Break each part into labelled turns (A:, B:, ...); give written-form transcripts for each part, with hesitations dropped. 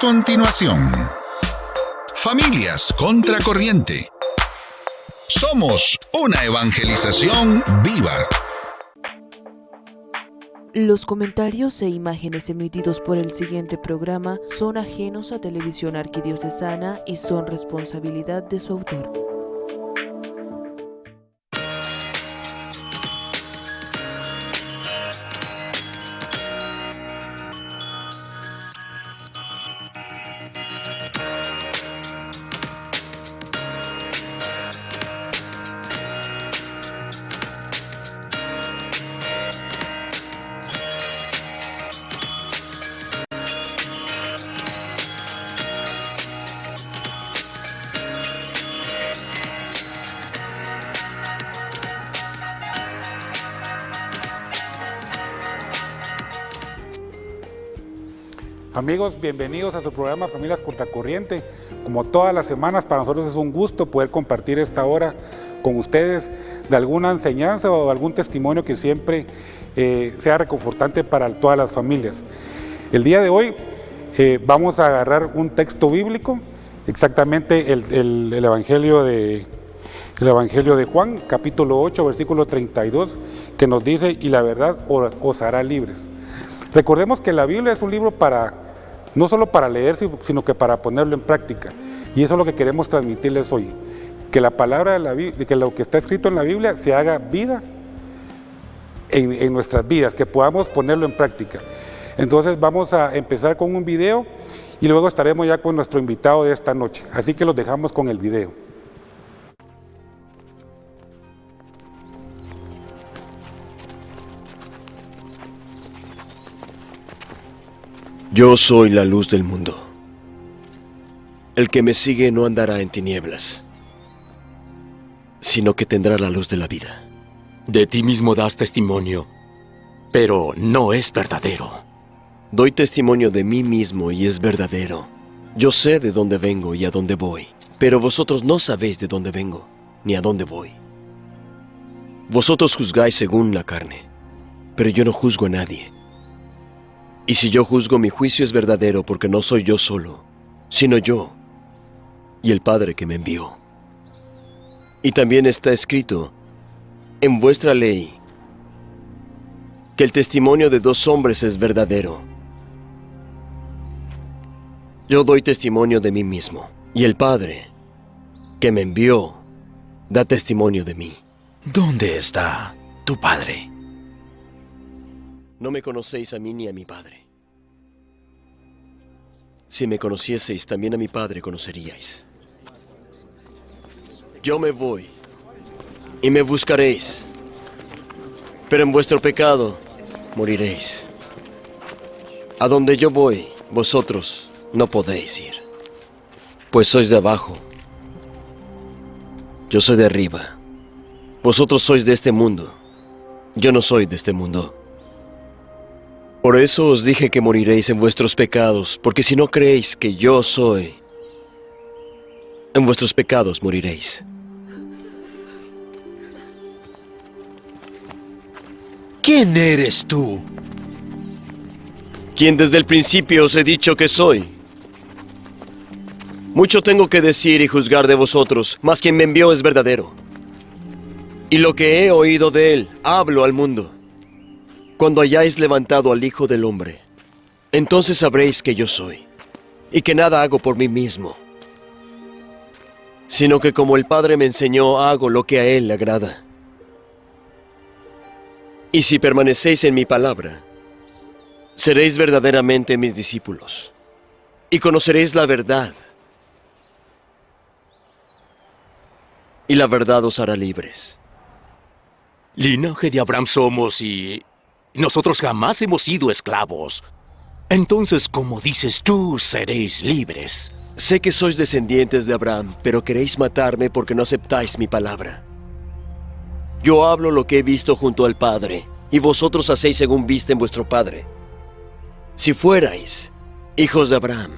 A: continuación, Familias Contracorriente. Somos una evangelización viva.
B: Los comentarios e imágenes emitidos por el siguiente programa son ajenos a Televisión Arquidiocesana y son responsabilidad de su autor.
C: Amigos, bienvenidos a su programa Familias Contracorriente. Como todas las semanas, para nosotros es un gusto poder compartir esta hora con ustedes de alguna enseñanza o algún testimonio que siempre sea reconfortante para todas las familias. El día de hoy vamos a agarrar un texto bíblico, exactamente el Evangelio de Juan, capítulo 8, versículo 32, que nos dice: y la verdad os hará libres. Recordemos que la Biblia es un libro no solo para leer, sino que para ponerlo en práctica. Y eso es lo que queremos transmitirles hoy. Que la palabra de la Biblia, que lo que está escrito en la Biblia se haga vida en nuestras vidas, que podamos ponerlo en práctica. Entonces vamos a empezar con un video y luego estaremos ya con nuestro invitado de esta noche. Así que los dejamos con el video.
D: Yo soy la luz del mundo. El que me sigue no andará en tinieblas, sino que tendrá la luz de la vida.
E: De ti mismo das testimonio, pero no es verdadero.
D: Doy testimonio de mí mismo y es verdadero. Yo sé de dónde vengo y a dónde voy, pero vosotros no sabéis de dónde vengo ni a dónde voy. Vosotros juzgáis según la carne, pero yo no juzgo a nadie. Y si yo juzgo, mi juicio es verdadero, porque no soy yo solo, sino yo y el Padre que me envió. Y también está escrito en vuestra ley que el testimonio de dos hombres es verdadero. Yo doy testimonio de mí mismo, y el Padre que me envió da testimonio de mí.
E: ¿Dónde está tu Padre?
D: No me conocéis a mí ni a mi Padre. Si me conocieseis, también a mi Padre conoceríais. Yo me voy, y me buscaréis, pero en vuestro pecado moriréis. A donde yo voy, vosotros no podéis ir, pues sois de abajo. Yo soy de arriba. Vosotros sois de este mundo. Yo no soy de este mundo. Por eso os dije que moriréis en vuestros pecados, porque si no creéis que yo soy, en vuestros pecados moriréis.
E: ¿Quién eres tú?
D: Quien desde el principio os he dicho que soy. Mucho tengo que decir y juzgar de vosotros, mas quien me envió es verdadero. Y lo que he oído de él, hablo al mundo. Cuando hayáis levantado al Hijo del Hombre, entonces sabréis que yo soy, y que nada hago por mí mismo, sino que como el Padre me enseñó, hago lo que a él le agrada. Y si permanecéis en mi palabra, seréis verdaderamente mis discípulos, y conoceréis la verdad, y la verdad os hará libres.
E: Linaje de Abraham somos y nosotros jamás hemos sido esclavos. Entonces, como dices tú, seréis libres.
D: Sé que sois descendientes de Abraham, pero queréis matarme porque no aceptáis mi palabra. Yo hablo lo que he visto junto al Padre, y vosotros hacéis según viste en vuestro Padre. Si fuerais hijos de Abraham,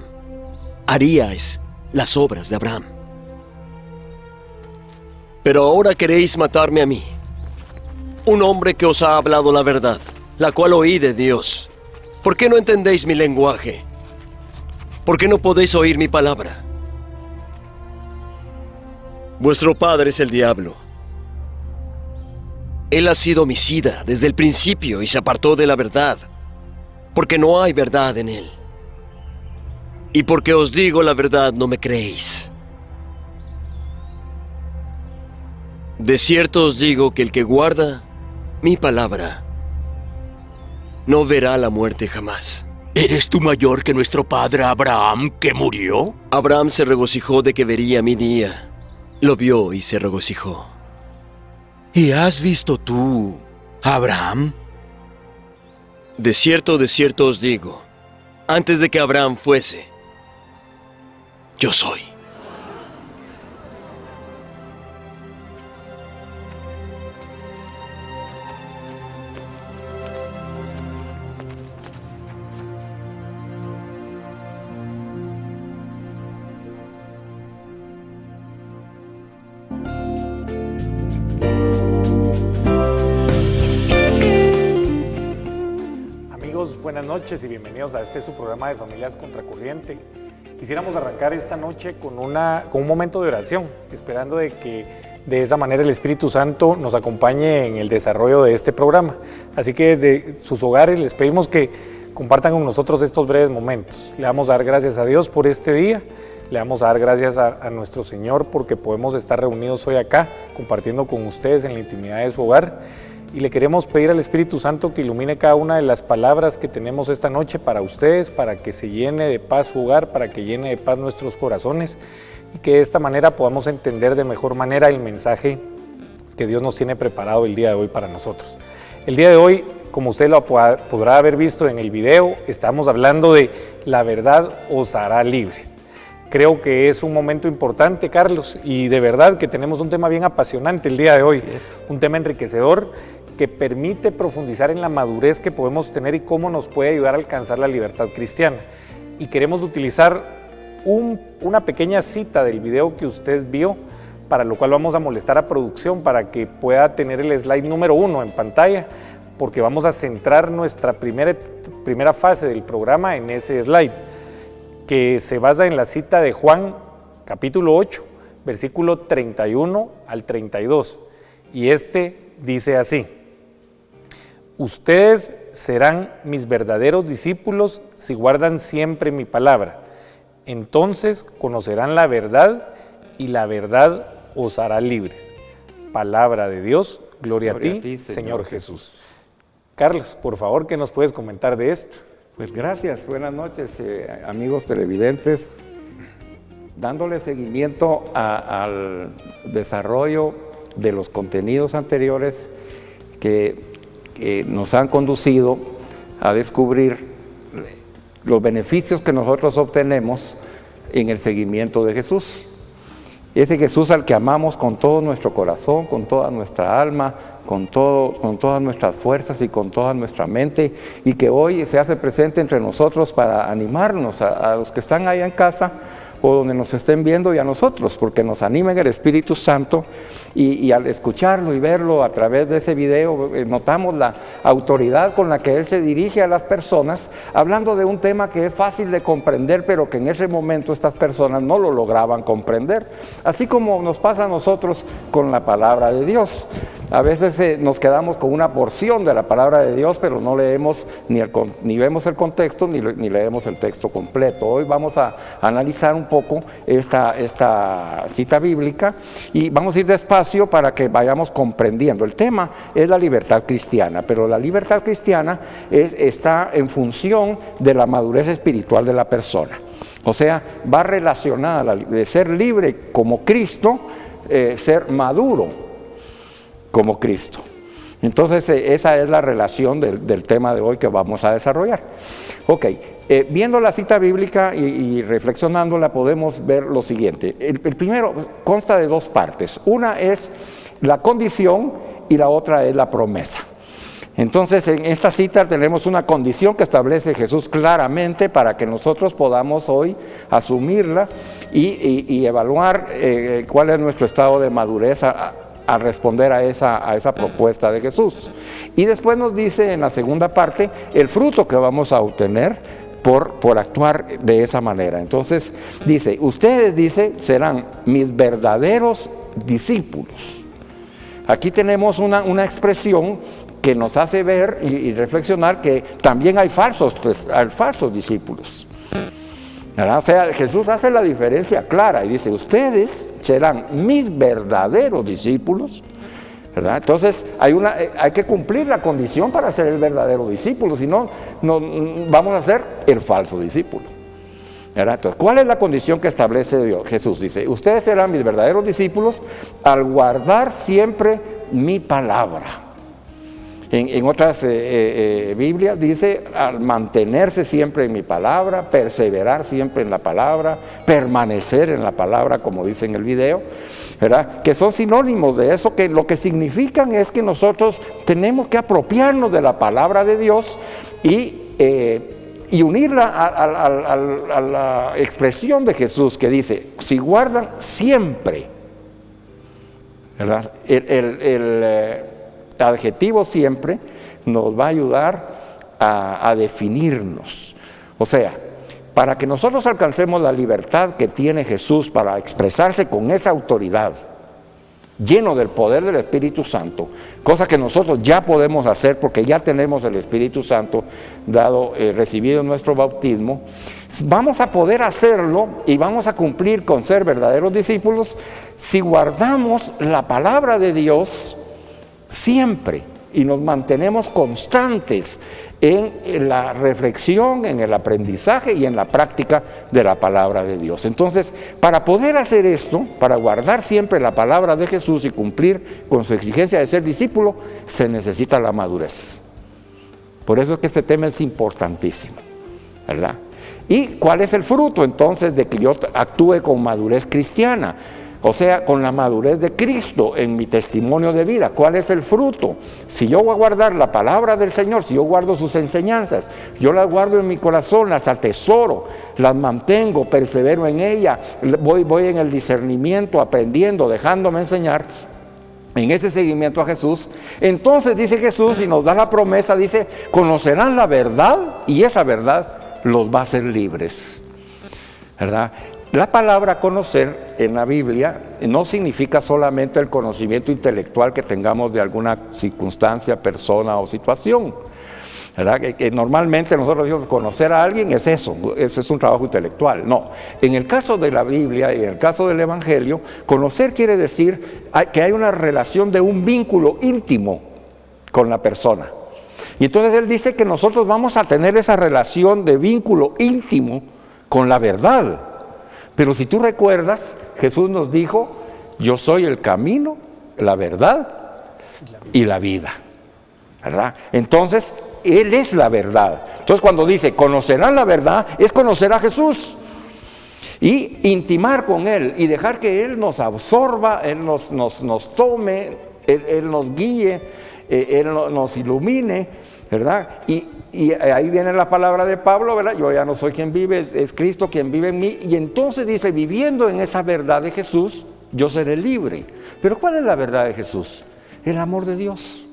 D: haríais las obras de Abraham. Pero ahora queréis matarme a mí, un hombre que os ha hablado la verdad, la cual oí de Dios. ¿Por qué no entendéis mi lenguaje? ¿Por qué no podéis oír mi palabra? Vuestro padre es el diablo. Él ha sido homicida desde el principio y se apartó de la verdad, porque no hay verdad en él. Y porque os digo la verdad, no me creéis. De cierto os digo que el que guarda mi palabra no verá la muerte jamás.
E: ¿Eres tú mayor que nuestro padre Abraham, que murió?
D: Abraham se regocijó de que vería mi día. Lo vio y se regocijó.
E: ¿Y has visto tú, Abraham?
D: De cierto os digo, antes de que Abraham fuese, yo soy.
F: Buenas noches y bienvenidos a su programa de Familias Contracorriente. Quisiéramos arrancar esta noche con un momento de oración, esperando de que de esa manera el Espíritu Santo nos acompañe en el desarrollo de este programa. Así que desde sus hogares les pedimos que compartan con nosotros estos breves momentos. Le vamos a dar gracias a Dios por este día, le vamos a dar gracias a nuestro Señor porque podemos estar reunidos hoy acá, compartiendo con ustedes en la intimidad de su hogar. Y le queremos pedir al Espíritu Santo que ilumine cada una de las palabras que tenemos esta noche para ustedes, para que se llene de paz su hogar, para que llene de paz nuestros corazones y que de esta manera podamos entender de mejor manera el mensaje que Dios nos tiene preparado el día de hoy para nosotros. El día de hoy, como usted lo podrá haber visto en el video, estamos hablando de la verdad os hará libres. Creo que es un momento importante, Carlos, y de verdad que tenemos un tema bien apasionante el día de hoy, un tema enriquecedor que permite profundizar en la madurez que podemos tener y cómo nos puede ayudar a alcanzar la libertad cristiana. Y queremos utilizar una pequeña cita del video que usted vio, para lo cual vamos a molestar a producción para que pueda tener el slide número 1 en pantalla, porque vamos a centrar nuestra primera fase del programa en ese slide, que se basa en la cita de Juan, capítulo 8, versículo 31 al 32. Y dice así: ustedes serán mis verdaderos discípulos si guardan siempre mi palabra. Entonces conocerán la verdad y la verdad os hará libres. Palabra de Dios, gloria a ti, Señor Jesús. Carlos, por favor, ¿qué nos puedes comentar de esto?
G: Pues gracias, buenas noches amigos televidentes. Dándole seguimiento al desarrollo de los contenidos anteriores que nos han conducido a descubrir los beneficios que nosotros obtenemos en el seguimiento de Jesús. Ese Jesús al que amamos con todo nuestro corazón, con toda nuestra alma, con todas nuestras fuerzas y con toda nuestra mente, y que hoy se hace presente entre nosotros para animarnos a los que están allá en casa o donde nos estén viendo y a nosotros, porque nos anima en el Espíritu Santo y al escucharlo y verlo a través de ese video notamos la autoridad con la que Él se dirige a las personas, hablando de un tema que es fácil de comprender, pero que en ese momento estas personas no lo lograban comprender, así como nos pasa a nosotros con la palabra de Dios. A veces nos quedamos con una porción de la palabra de Dios, pero no leemos ni vemos el contexto ni leemos el texto completo. Hoy vamos a analizar un poco esta cita bíblica y vamos a ir despacio para que vayamos comprendiendo. El tema es la libertad cristiana, pero la libertad cristiana está en función de la madurez espiritual de la persona. O sea, va relacionada de ser libre como Cristo, ser maduro como Cristo. Entonces esa es la relación del tema de hoy que vamos a desarrollar. Ok, viendo la cita bíblica y reflexionándola podemos ver lo siguiente. El primero consta de dos partes. Una es la condición y la otra es la promesa. Entonces en esta cita tenemos una condición que establece Jesús claramente para que nosotros podamos hoy asumirla y evaluar cuál es nuestro estado de madurez a responder a esa propuesta de Jesús. Y después nos dice en la segunda parte el fruto que vamos a obtener por actuar de esa manera. Entonces dice, ustedes, dice, serán mis verdaderos discípulos. Aquí tenemos una expresión que nos hace ver y reflexionar que también hay falsos discípulos, ¿verdad? O sea, Jesús hace la diferencia clara y dice, ustedes serán mis verdaderos discípulos, ¿verdad? Entonces hay que cumplir la condición para ser el verdadero discípulo, si no, vamos a ser el falso discípulo, ¿verdad? Entonces, ¿cuál es la condición que establece Dios? Jesús dice, ustedes serán mis verdaderos discípulos al guardar siempre mi palabra. En otras Biblias dice al mantenerse siempre en mi palabra, perseverar siempre en la palabra, permanecer en la palabra, como dice en el video, ¿verdad? Que son sinónimos de eso, que lo que significan es que nosotros tenemos que apropiarnos de la palabra de Dios y unirla a la expresión de Jesús que dice, si guardan siempre, ¿verdad? El adjetivo siempre nos va a ayudar a definirnos. O sea, para que nosotros alcancemos la libertad que tiene Jesús para expresarse con esa autoridad, lleno del poder del Espíritu Santo, cosa que nosotros ya podemos hacer porque ya tenemos el Espíritu Santo recibido en nuestro bautismo, vamos a poder hacerlo y vamos a cumplir con ser verdaderos discípulos si guardamos la palabra de Dios siempre y nos mantenemos constantes en la reflexión, en el aprendizaje y en la práctica de la palabra de Dios. Entonces, para poder hacer esto, para guardar siempre la palabra de Jesús y cumplir con su exigencia de ser discípulo, se necesita la madurez. Por eso es que este tema es importantísimo, ¿verdad? ¿Y cuál es el fruto entonces de que yo actúe con madurez cristiana? O sea, con la madurez de Cristo en mi testimonio de vida. ¿Cuál es el fruto? Si yo voy a guardar la palabra del Señor, si yo guardo sus enseñanzas, yo las guardo en mi corazón, las atesoro, las mantengo, persevero en ella, voy en el discernimiento, aprendiendo, dejándome enseñar, en ese seguimiento a Jesús, entonces dice Jesús y nos da la promesa, dice, conocerán la verdad y esa verdad los va a hacer libres, ¿verdad? La palabra conocer en la Biblia no significa solamente el conocimiento intelectual que tengamos de alguna circunstancia, persona o situación, ¿verdad? Que normalmente nosotros decimos conocer a alguien es eso es un trabajo intelectual. No, en el caso de la Biblia y en el caso del Evangelio, conocer quiere decir que hay una relación de un vínculo íntimo con la persona. Y entonces él dice que nosotros vamos a tener esa relación de vínculo íntimo con la verdad. Pero si tú recuerdas, Jesús nos dijo, yo soy el camino, la verdad y la vida, ¿verdad? Entonces, Él es la verdad. Entonces, cuando dice, conocerán la verdad, es conocer a Jesús y intimar con Él y dejar que Él nos absorba, Él nos tome, Él nos guíe, Él nos ilumine, ¿verdad? Y ahí viene la palabra de Pablo, ¿verdad? Yo ya no soy quien vive, es Cristo quien vive en mí. Y entonces dice, viviendo en esa verdad de Jesús, yo seré libre. Pero ¿cuál es la verdad de Jesús? El amor de Dios.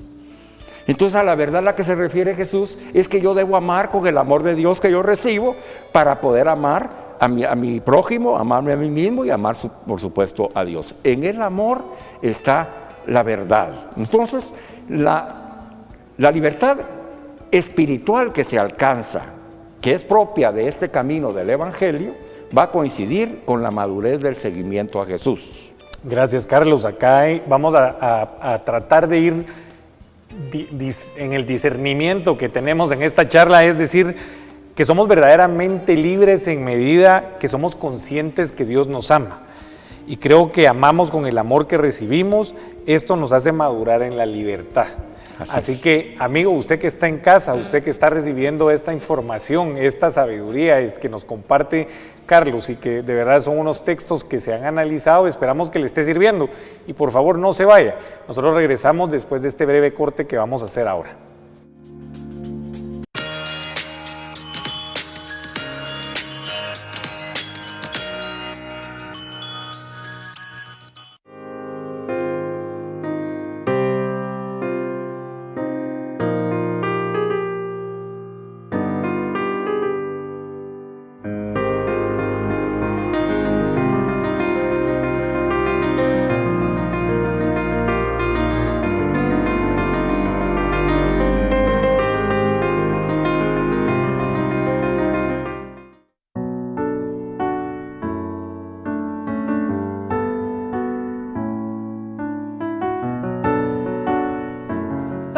G: Entonces a la verdad a la que se refiere Jesús es que yo debo amar con el amor de Dios que yo recibo para poder amar a mi prójimo, amarme a mí mismo y amar por supuesto a Dios. En el amor está la verdad. Entonces la libertad espiritual que se alcanza, que es propia de este camino del Evangelio, va a coincidir con la madurez del seguimiento a Jesús.
F: Gracias, Carlos. Acá vamos a tratar de ir en el discernimiento que tenemos en esta charla, es decir, que somos verdaderamente libres en medida que somos conscientes que Dios nos ama. Y creo que amamos con el amor que recibimos, esto nos hace madurar en la libertad. Así que, amigo, usted que está en casa, usted que está recibiendo esta información, esta sabiduría que nos comparte Carlos y que de verdad son unos textos que se han analizado, esperamos que le esté sirviendo. Y por favor, no se vaya. Nosotros regresamos después de este breve corte que vamos a hacer ahora.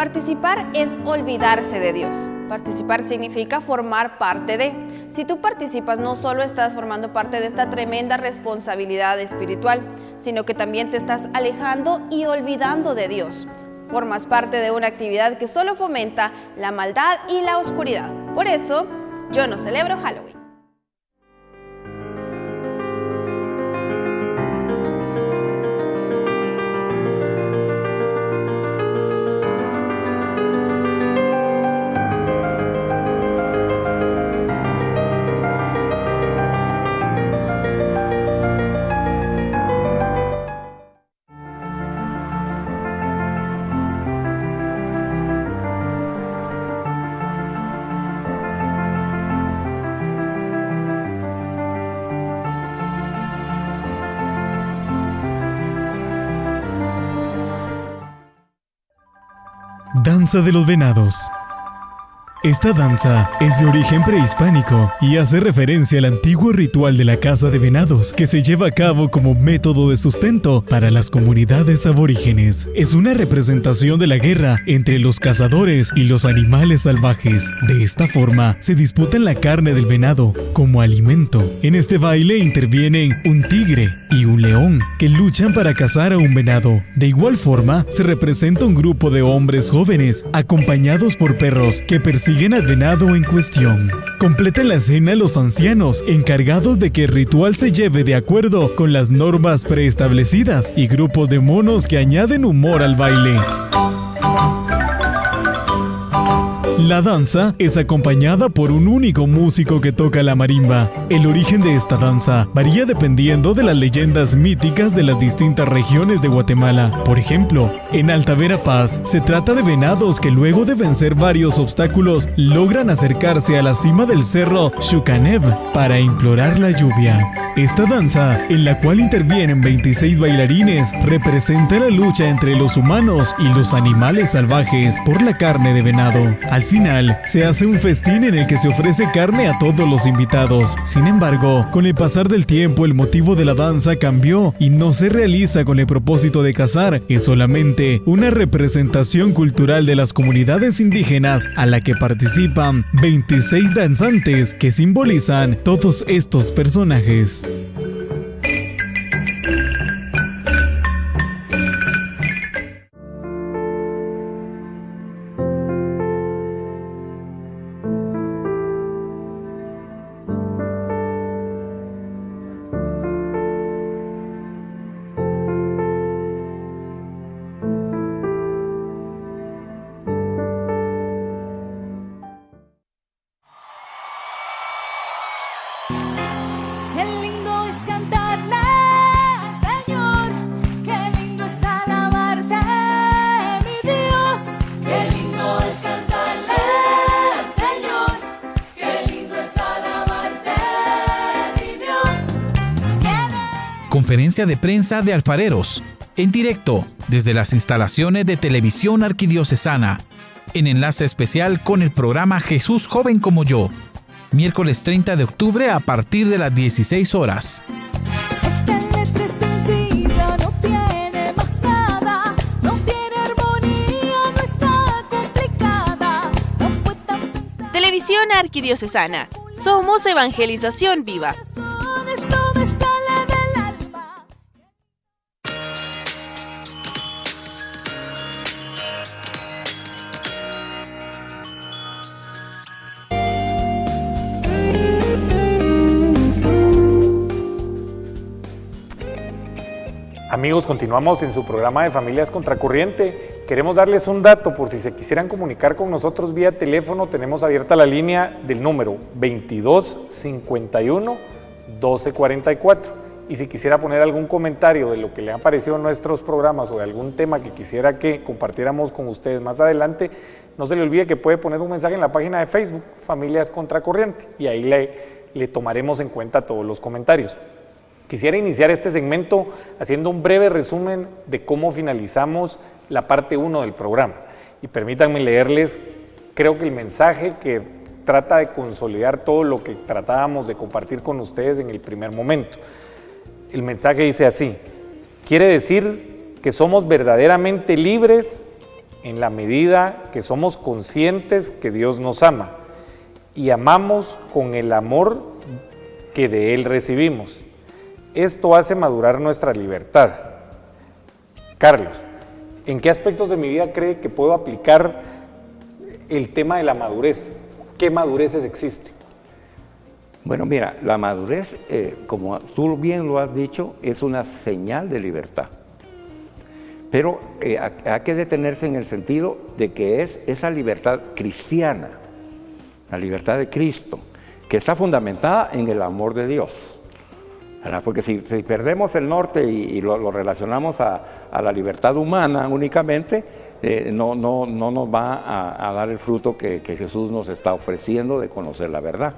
H: Participar es olvidarse de Dios. Participar significa formar parte de. Si tú participas, no solo estás formando parte de esta tremenda responsabilidad espiritual, sino que también te estás alejando y olvidando de Dios. Formas parte de una actividad que solo fomenta la maldad y la oscuridad. Por eso, yo no celebro Halloween.
I: Danza de los Venados. Esta danza es de origen prehispánico y hace referencia al antiguo ritual de la caza de venados que se lleva a cabo como método de sustento para las comunidades aborígenes. Es una representación de la guerra entre los cazadores y los animales salvajes. De esta forma, se disputan la carne del venado como alimento. En este baile intervienen un tigre y un león que luchan para cazar a un venado. De igual forma, se representa un grupo de hombres jóvenes acompañados por perros que persiguen al venado en cuestión. Completan la escena los ancianos, encargados de que el ritual se lleve de acuerdo con las normas preestablecidas, y grupos de monos que añaden humor al baile. La danza es acompañada por un único músico que toca la marimba. El origen de esta danza varía dependiendo de las leyendas míticas de las distintas regiones de Guatemala. Por ejemplo, en Alta Verapaz se trata de venados que luego de vencer varios obstáculos logran acercarse a la cima del cerro Xucaneb para implorar la lluvia. Esta danza, en la cual intervienen 26 bailarines, representa la lucha entre los humanos y los animales salvajes por la carne de venado. Al final, se hace un festín en el que se ofrece carne a todos los invitados. Sin embargo, con el pasar del tiempo, el motivo de la danza cambió y no se realiza con el propósito de cazar. Es solamente una representación cultural de las comunidades indígenas a la que participan 26 danzantes que simbolizan todos estos personajes.
J: Conferencia de prensa de alfareros, en directo desde las instalaciones de Televisión Arquidiocesana, en enlace especial con el programa Jesús Joven como Yo, miércoles 30 de octubre a partir de las 16 horas.
K: Esta letra es sencilla, no tiene más nada, no tiene armonía, no está complicada, no fue tan pensada.
B: Televisión Arquidiocesana. Somos evangelización viva.
F: Amigos, continuamos en su programa de Familias Contracorriente. Queremos darles un dato por si se quisieran comunicar con nosotros vía teléfono. Tenemos abierta la línea del número 2251 1244. Y si quisiera poner algún comentario de lo que le han parecido nuestros programas o de algún tema que quisiera que compartiéramos con ustedes más adelante, no se le olvide que puede poner un mensaje en la página de Facebook, Familias Contracorriente, y ahí le tomaremos en cuenta todos los comentarios. Quisiera iniciar este segmento haciendo un breve resumen de cómo finalizamos la parte 1 del programa. Y permítanme leerles, creo que el mensaje que trata de consolidar todo lo que tratábamos de compartir con ustedes en el primer momento. El mensaje dice así: quiere decir que somos verdaderamente libres en la medida que somos conscientes que Dios nos ama y amamos con el amor que de Él recibimos. Esto hace madurar nuestra libertad. Carlos, ¿en qué aspectos de mi vida cree que puedo aplicar el tema de la madurez? ¿Qué madureces existen?
G: Bueno, mira, la madurez, como tú bien lo has dicho, es una señal de libertad. Pero hay que detenerse en el sentido de que es esa libertad cristiana, la libertad de Cristo, que está fundamentada en el amor de Dios. Porque si perdemos el norte y lo relacionamos a la libertad humana únicamente, no nos va a dar el fruto que Jesús nos está ofreciendo de conocer la verdad.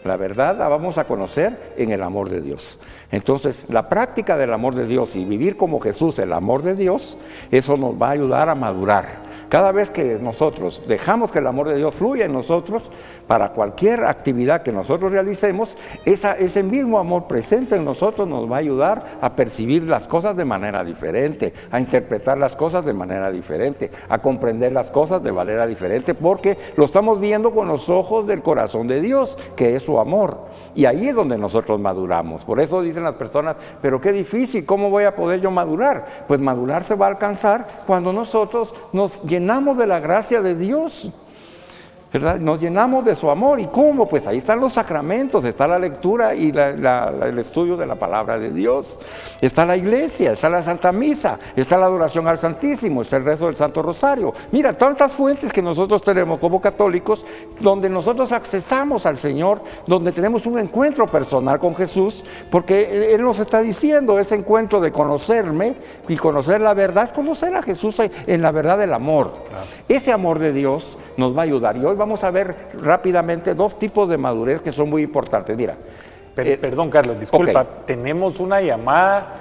G: La verdad la vamos a conocer en el amor de Dios. Entonces, la práctica del amor de Dios y vivir como Jesús, el amor de Dios, eso nos va a ayudar a madurar. Cada vez que nosotros dejamos que el amor de Dios fluya en nosotros, para cualquier actividad que nosotros realicemos, ese mismo amor presente en nosotros nos va a ayudar a percibir las cosas de manera diferente, a interpretar las cosas de manera diferente, a comprender las cosas de manera diferente, porque lo estamos viendo con los ojos del corazón de Dios, que es su amor. Y ahí es donde nosotros maduramos. Por eso dicen las personas, pero qué difícil, ¿cómo voy a poder yo madurar? Pues madurar se va a alcanzar cuando nosotros nos llenamos de la gracia de Dios, ¿verdad? Nos llenamos de su amor. ¿Y cómo? Pues ahí están los sacramentos, está la lectura y el estudio de la palabra de Dios, está la iglesia, está la Santa Misa, está la adoración al Santísimo, está el rezo del Santo Rosario. Mira, tantas fuentes que nosotros tenemos como católicos, donde nosotros accesamos al Señor, donde tenemos un encuentro personal con Jesús, porque Él nos está diciendo, ese encuentro de conocerme y conocer la verdad, es conocer a Jesús en la verdad del amor. Claro. Ese amor de Dios nos va a ayudar. Y hoy vamos a ver rápidamente dos tipos de madurez que son muy importantes. Mira,
F: perdón, Carlos, disculpa, okay. Tenemos una llamada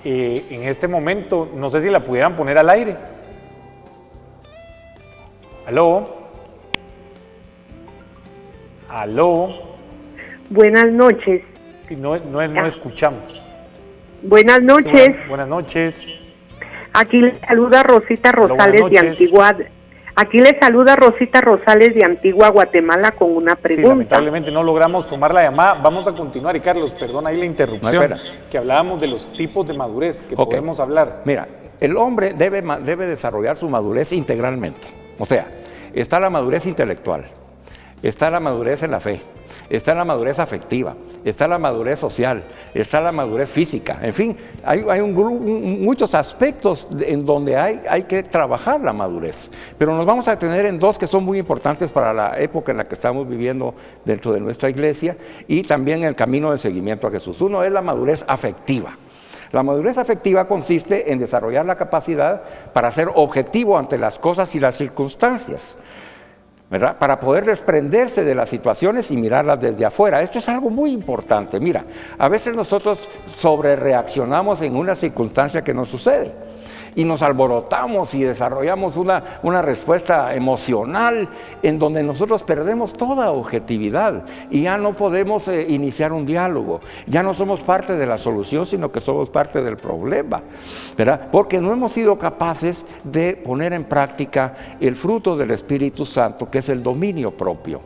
F: en este momento, no sé si la pudieran poner al aire. ¿Aló? ¿Aló?
L: Buenas noches.
F: Sí, no escuchamos.
L: Buenas noches.
F: Sí, buenas noches.
L: Aquí le saluda Rosita Rosales de Antigua. Aquí le saluda Rosita Rosales de Antigua, Guatemala, con una pregunta.
F: Sí, lamentablemente no logramos tomar la llamada. Vamos a continuar. Y Carlos, perdón ahí la interrupción, que hablábamos de los tipos de madurez que podemos hablar.
G: Mira, el hombre debe desarrollar su madurez integralmente. O sea, está la madurez intelectual, está la madurez en la fe, está la madurez afectiva, está la madurez social, está la madurez física. En fin, hay muchos aspectos en donde hay que trabajar la madurez. Pero nos vamos a tener en dos que son muy importantes para la época en la que estamos viviendo dentro de nuestra iglesia y también en el camino de seguimiento a Jesús. Uno es la madurez afectiva. La madurez afectiva consiste en desarrollar la capacidad para ser objetivo ante las cosas y las circunstancias, ¿verdad? Para poder desprenderse de las situaciones y mirarlas desde afuera. Esto es algo muy importante. Mira, a veces nosotros sobrereaccionamos en una circunstancia que nos sucede y nos alborotamos y desarrollamos una respuesta emocional en donde nosotros perdemos toda objetividad y ya no podemos iniciar un diálogo. Ya no somos parte de la solución, sino que somos parte del problema, ¿verdad? Porque no hemos sido capaces de poner en práctica el fruto del Espíritu Santo, que es el dominio propio.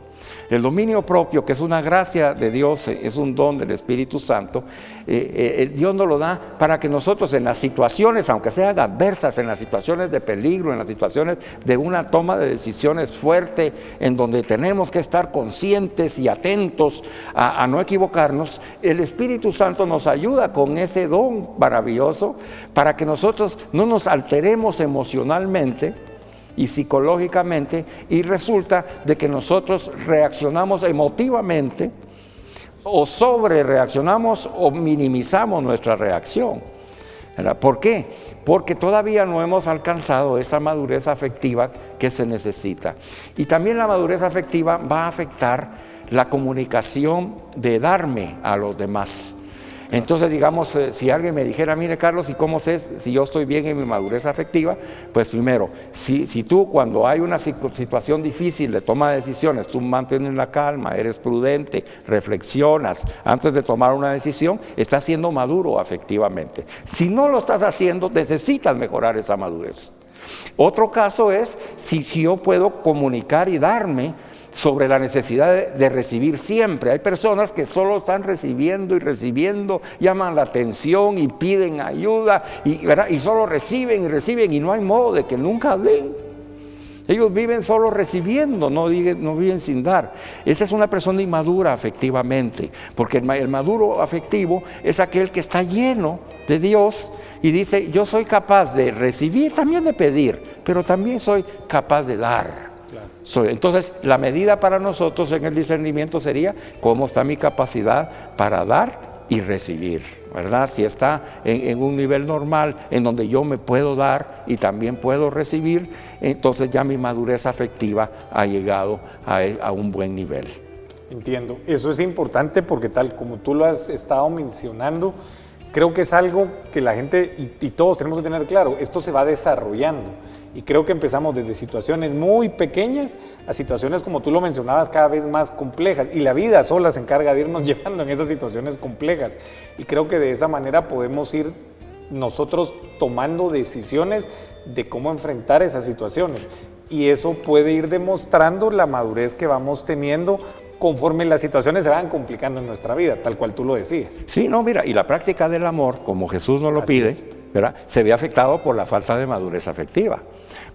G: El dominio propio, que es una gracia de Dios, es un don del Espíritu Santo, Dios nos lo da para que nosotros en las situaciones, aunque sean adversas, en las situaciones de peligro, en las situaciones de una toma de decisiones fuerte, en donde tenemos que estar conscientes y atentos a no equivocarnos, el Espíritu Santo nos ayuda con ese don maravilloso para que nosotros no nos alteremos emocionalmente y psicológicamente, y resulta de que nosotros reaccionamos emotivamente o sobre reaccionamos o minimizamos nuestra reacción, ¿verdad? ¿Por qué? Porque todavía no hemos alcanzado esa madurez afectiva que se necesita. Y también la madurez afectiva va a afectar la comunicación de darme a los demás. Entonces, digamos, si alguien me dijera, mire Carlos, ¿y cómo sé si yo estoy bien en mi madurez afectiva? Pues primero, si tú cuando hay una situación difícil de toma de decisiones, tú mantienes la calma, eres prudente, reflexionas antes de tomar una decisión, estás siendo maduro afectivamente. Si no lo estás haciendo, necesitas mejorar esa madurez. Otro caso es si yo puedo comunicar y darme sobre la necesidad de recibir siempre. Hay personas que solo están recibiendo y recibiendo, llaman la atención y piden ayuda, y solo reciben y reciben, y no hay modo de que nunca den. Ellos viven solo recibiendo, no viven sin dar. Esa es una persona inmadura afectivamente, porque el maduro afectivo es aquel que está lleno de Dios y dice, yo soy capaz de recibir, también de pedir, pero también soy capaz de dar. Entonces, la medida para nosotros en el discernimiento sería cómo está mi capacidad para dar y recibir, ¿verdad? Si está en un nivel normal en donde yo me puedo dar y también puedo recibir, entonces ya mi madurez afectiva ha llegado a un buen nivel.
F: Entiendo. Eso es importante porque tal como tú lo has estado mencionando, creo que es algo que la gente y todos tenemos que tener claro. Esto se va desarrollando. Y creo que empezamos desde situaciones muy pequeñas a situaciones, como tú lo mencionabas, cada vez más complejas. Y la vida sola se encarga de irnos llevando en esas situaciones complejas. Y creo que de esa manera podemos ir nosotros tomando decisiones de cómo enfrentar esas situaciones. Y eso puede ir demostrando la madurez que vamos teniendo conforme las situaciones se van complicando en nuestra vida, tal cual tú lo decías.
G: Sí, no, mira, y la práctica del amor, como Jesús nos lo pide, ¿verdad?, se ve afectado por la falta de madurez afectiva.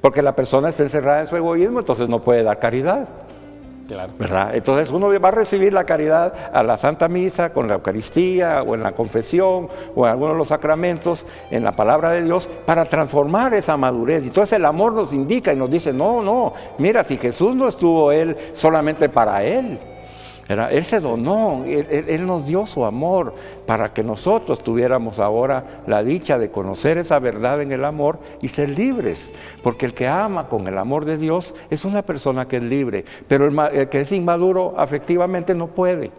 G: Porque la persona está encerrada en su egoísmo, entonces no puede dar caridad.
F: Claro.
G: ¿Verdad? Entonces uno va a recibir la caridad a la Santa Misa, con la Eucaristía, o en la confesión, o en algunos de los sacramentos, en la palabra de Dios, para transformar esa madurez. Y entonces el amor nos indica y nos dice, no, mira, si Jesús no estuvo Él solamente para Él, ¿verdad? Él se donó, él nos dio su amor para que nosotros tuviéramos ahora la dicha de conocer esa verdad en el amor y ser libres, porque el que ama con el amor de Dios es una persona que es libre, pero el que es inmaduro afectivamente no puede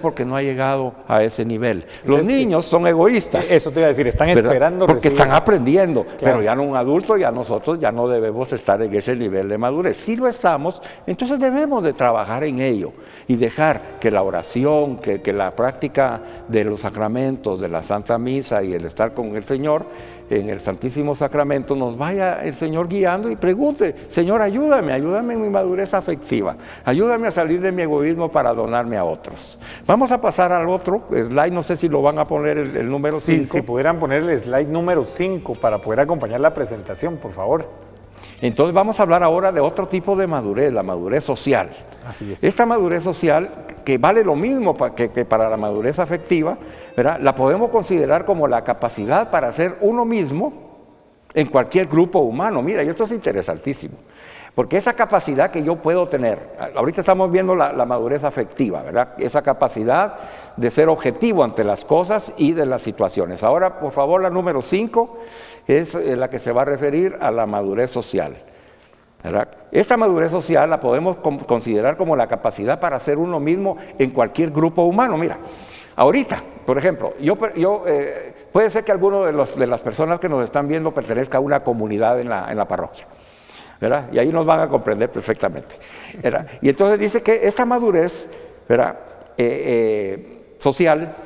G: porque no ha llegado a ese nivel. Los niños son egoístas.
F: Eso te iba a decir, están esperando
G: porque
F: recibir.
G: están aprendiendo,
F: Claro.
G: pero ya no un adulto, ya nosotros ya no debemos estar en ese nivel de madurez. Si lo estamos, entonces debemos de trabajar en ello y dejar que la oración, que la práctica de los sacramentos, de la Santa Misa y el estar con el Señor en el Santísimo Sacramento, nos vaya el Señor guiando y pregunte, Señor, ayúdame en mi madurez afectiva, ayúdame a salir de mi egoísmo para donarme a otros. Vamos a pasar al otro slide, no sé si lo van a poner el número 5.
F: Sí, si pudieran poner el slide número 5 para poder acompañar la presentación, por favor.
G: Entonces vamos a hablar ahora de otro tipo de madurez, la madurez social.
F: Así es.
G: Esta madurez social, que vale lo mismo que para la madurez afectiva, ¿verdad?, la podemos considerar como la capacidad para ser uno mismo en cualquier grupo humano. Mira, y esto es interesantísimo, porque esa capacidad que yo puedo tener, ahorita estamos viendo la madurez afectiva, ¿verdad?, esa capacidad de ser objetivo ante las cosas y de las situaciones. Ahora, por favor, la número 5 es la que se va a referir a la madurez social, ¿verdad? Esta madurez social la podemos considerar como la capacidad para ser uno mismo en cualquier grupo humano. Mira, ahorita, por ejemplo, puede ser que alguno de las personas que nos están viendo pertenezca a una comunidad en la parroquia, ¿verdad? Y ahí nos van a comprender perfectamente, ¿verdad? Y entonces dice que esta madurez, ¿verdad?, social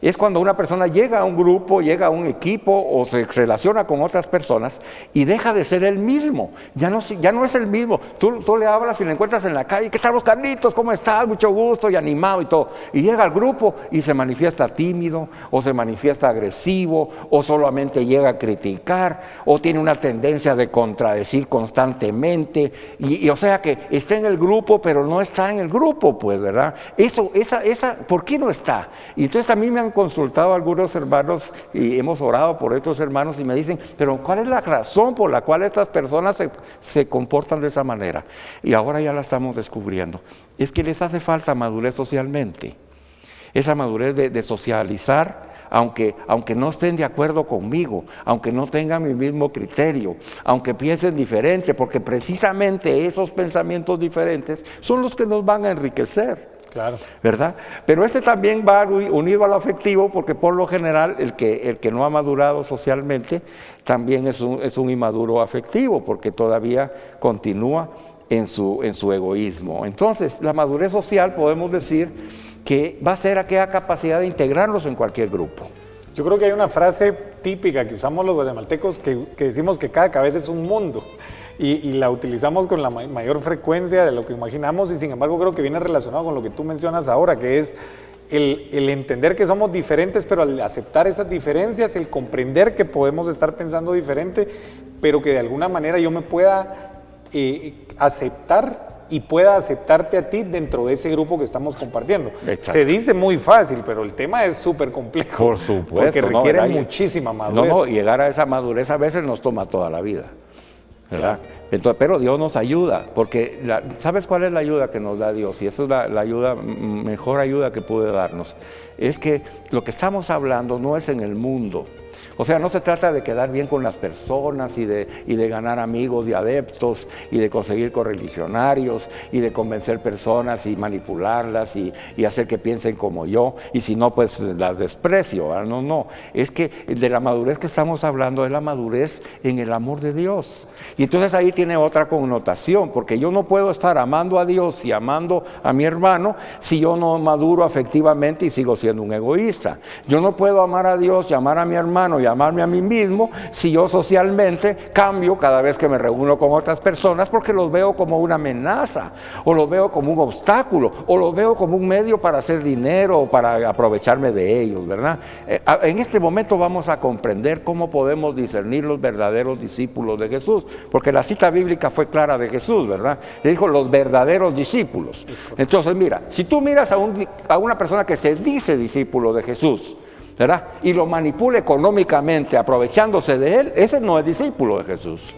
G: es cuando una persona llega a un grupo, llega a un equipo o se relaciona con otras personas y deja de ser el mismo. Ya no es el mismo. Tú le hablas y le encuentras en la calle, ¿qué tal, los Carlitos? ¿Cómo estás? Mucho gusto, y animado y todo. Y llega al grupo y se manifiesta tímido, o se manifiesta agresivo, o solamente llega a criticar, o tiene una tendencia de contradecir constantemente. Y o sea que está en el grupo, pero no está en el grupo, pues, ¿verdad? ¿Por qué no está? Y entonces a mí me han consultado a algunos hermanos y hemos orado por estos hermanos y me dicen, pero ¿cuál es la razón por la cual estas personas se comportan de esa manera? Y ahora ya la estamos descubriendo. Es que les hace falta madurez socialmente, esa madurez de socializar, aunque no estén de acuerdo conmigo, aunque no tengan mi mismo criterio, aunque piensen diferente, porque precisamente esos pensamientos diferentes son los que nos van a enriquecer.
F: Claro.
G: ¿Verdad? Pero también va unido al afectivo, porque por lo general el que no ha madurado socialmente también es un inmaduro afectivo, porque todavía continúa en su egoísmo. Entonces, la madurez social podemos decir que va a ser aquella capacidad de integrarnos en cualquier grupo.
F: Yo creo que hay una frase típica que usamos los guatemaltecos que decimos que cada cabeza es un mundo y la utilizamos con la mayor frecuencia de lo que imaginamos y sin embargo creo que viene relacionado con lo que tú mencionas ahora, que es el entender que somos diferentes, pero al aceptar esas diferencias, el comprender que podemos estar pensando diferente, pero que de alguna manera yo me pueda aceptar y pueda aceptarte a ti dentro de ese grupo que estamos compartiendo.
G: Exacto.
F: Se dice muy fácil, pero el tema es súper complejo.
G: Por supuesto.
F: Porque requiere
G: ¿verdad?
F: muchísima madurez.
G: No, llegar a esa madurez a veces nos toma toda la vida, ¿verdad? Entonces, pero Dios nos ayuda, porque ¿sabes cuál es la ayuda que nos da Dios? Y esa es la ayuda, mejor ayuda que puede darnos. Es que lo que estamos hablando no es en el mundo. O sea, no se trata de quedar bien con las personas y de ganar amigos y adeptos y de conseguir correligionarios y de convencer personas y manipularlas y hacer que piensen como yo y si no, pues las desprecio. ¿Verdad? No, es que de la madurez que estamos hablando es la madurez en el amor de Dios. Y entonces ahí tiene otra connotación, porque yo no puedo estar amando a Dios y amando a mi hermano si yo no maduro afectivamente y sigo siendo un egoísta. Yo no puedo amar a Dios y amar a mi hermano y amarme a mí mismo si yo socialmente cambio cada vez que me reúno con otras personas porque los veo como una amenaza o los veo como un obstáculo o los veo como un medio para hacer dinero o para aprovecharme de ellos, ¿verdad? En este momento vamos a comprender cómo podemos discernir los verdaderos discípulos de Jesús, porque la cita bíblica fue clara de Jesús, ¿verdad? Le dijo los verdaderos discípulos. Entonces mira, si tú miras a una persona que se dice discípulo de Jesús, ¿verdad? Y lo manipula económicamente aprovechándose de él, ese no es discípulo de Jesús.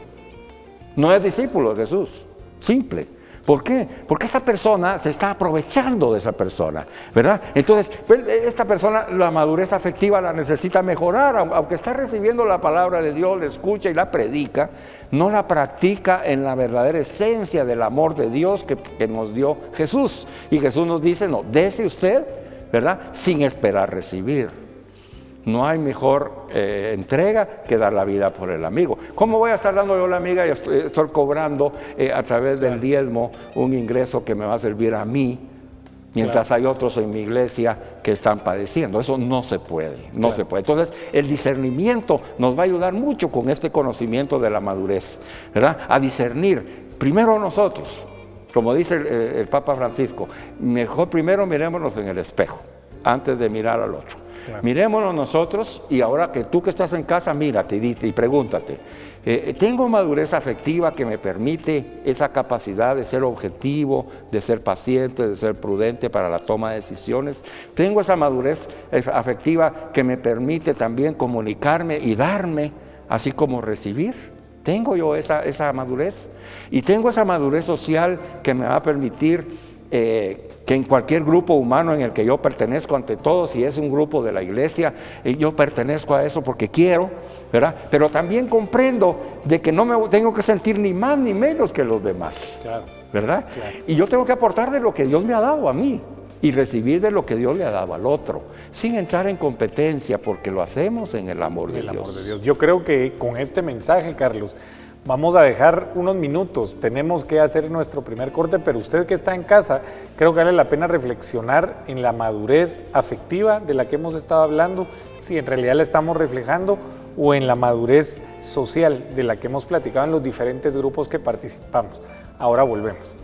G: No es discípulo de Jesús. Simple. ¿Por qué? Porque esa persona se está aprovechando de esa persona, ¿verdad? Entonces, esta persona, la madurez afectiva la necesita mejorar, aunque está recibiendo la palabra de Dios, la escucha y la predica, no la practica en la verdadera esencia del amor de Dios que nos dio Jesús. Y Jesús nos dice, no, dése usted, ¿verdad? Sin esperar recibir. No hay mejor entrega que dar la vida por el amigo. ¿Cómo voy a estar dando yo la amiga y estoy cobrando a través del diezmo un ingreso que me va a servir a mí, mientras hay otros en mi iglesia que están padeciendo? Eso no se puede, no se puede. Entonces, el discernimiento nos va a ayudar mucho con este conocimiento de la madurez, ¿verdad? A discernir, primero nosotros, como dice el Papa Francisco, mejor primero mirémonos en el espejo, antes de mirar al otro. Claro. Mirémonos nosotros y ahora que tú que estás en casa, mírate y pregúntate, ¿tengo madurez afectiva que me permite esa capacidad de ser objetivo, de ser paciente, de ser prudente para la toma de decisiones? ¿Tengo esa madurez afectiva que me permite también comunicarme y darme, así como recibir? ¿Tengo yo esa madurez? Y tengo esa madurez social que me va a permitir que en cualquier grupo humano en el que yo pertenezco, ante todo, si es un grupo de la iglesia, yo pertenezco a eso porque quiero, ¿verdad? Pero también comprendo de que no me tengo que sentir ni más ni menos que los demás, ¿verdad? Claro. Y yo tengo que aportar de lo que Dios me ha dado a mí y recibir de lo que Dios le ha dado al otro, sin entrar en competencia, porque lo hacemos en el amor de Dios.
F: Yo creo que con este mensaje, Carlos, vamos a dejar unos minutos, tenemos que hacer nuestro primer corte, pero usted que está en casa, creo que vale la pena reflexionar en la madurez afectiva de la que hemos estado hablando, si en realidad la estamos reflejando, o en la madurez social de la que hemos platicado en los diferentes grupos que participamos. Ahora volvemos.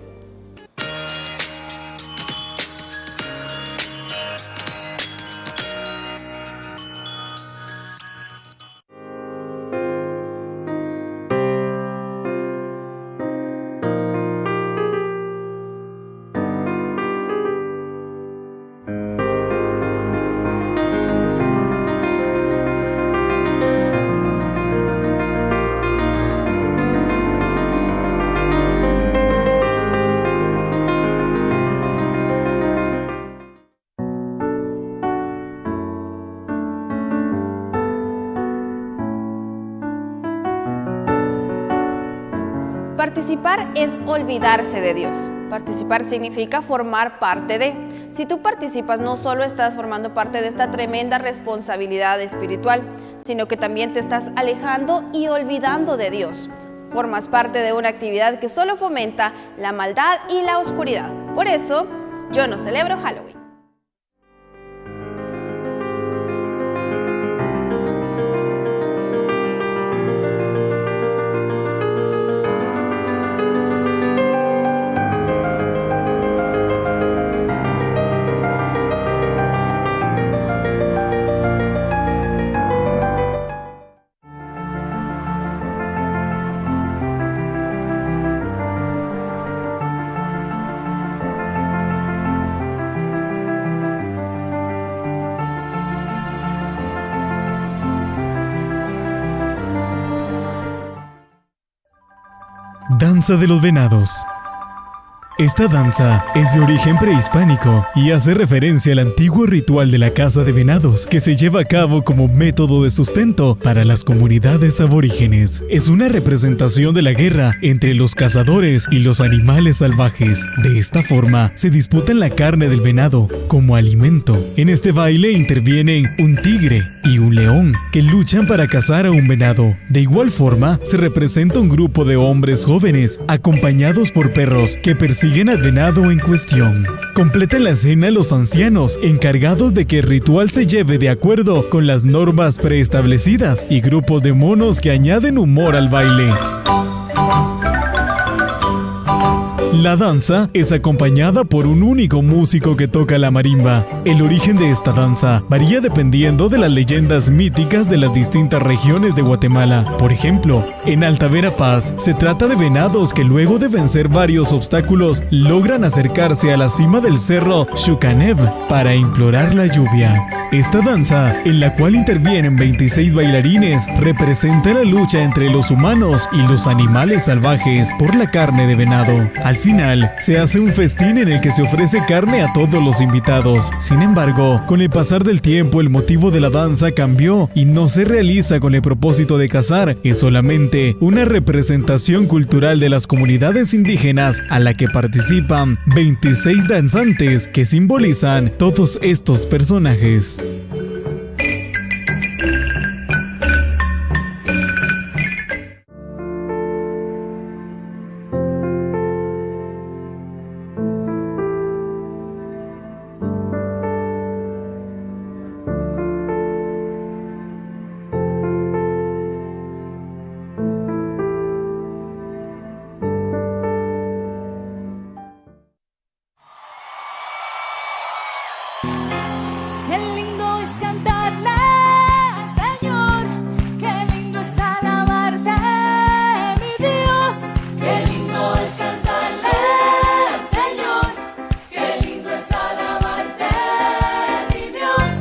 H: Participar es olvidarse de Dios. Participar significa formar parte de. Si tú participas, no solo estás formando parte de esta tremenda responsabilidad espiritual, sino que también te estás alejando y olvidando de Dios. Formas parte de una actividad que solo fomenta la maldad y la oscuridad. Por eso, yo no celebro Halloween.
I: Danza de los Venados. Esta danza es de origen prehispánico y hace referencia al antiguo ritual de la caza de venados que se lleva a cabo como método de sustento para las comunidades aborígenes. Es una representación de la guerra entre los cazadores y los animales salvajes. De esta forma, se disputan la carne del venado como alimento. En este baile intervienen un tigre y un león que luchan para cazar a un venado. De igual forma, se representa un grupo de hombres jóvenes acompañados por perros que persiguen al venado en cuestión. Completan la escena los ancianos, encargados de que el ritual se lleve de acuerdo con las normas preestablecidas, y grupos de monos que añaden humor al baile. La danza es acompañada por un único músico que toca la marimba. El origen de esta danza varía dependiendo de las leyendas míticas de las distintas regiones de Guatemala. Por ejemplo, en Alta Verapaz se trata de venados que luego de vencer varios obstáculos logran acercarse a la cima del cerro Xucaneb para implorar la lluvia. Esta danza, en la cual intervienen 26 bailarines, representa la lucha entre los humanos y los animales salvajes por la carne de venado. Al final, se hace un festín en el que se ofrece carne a todos los invitados. Sin embargo, con el pasar del tiempo, el motivo de la danza cambió y no se realiza con el propósito de cazar. Es solamente una representación cultural de las comunidades indígenas a la que participan 26 danzantes que simbolizan todos estos personajes.
K: Qué lindo es cantarle, Señor, qué lindo es alabarte, mi Dios. Qué lindo es cantarle, Señor, qué lindo es alabarte, mi Dios.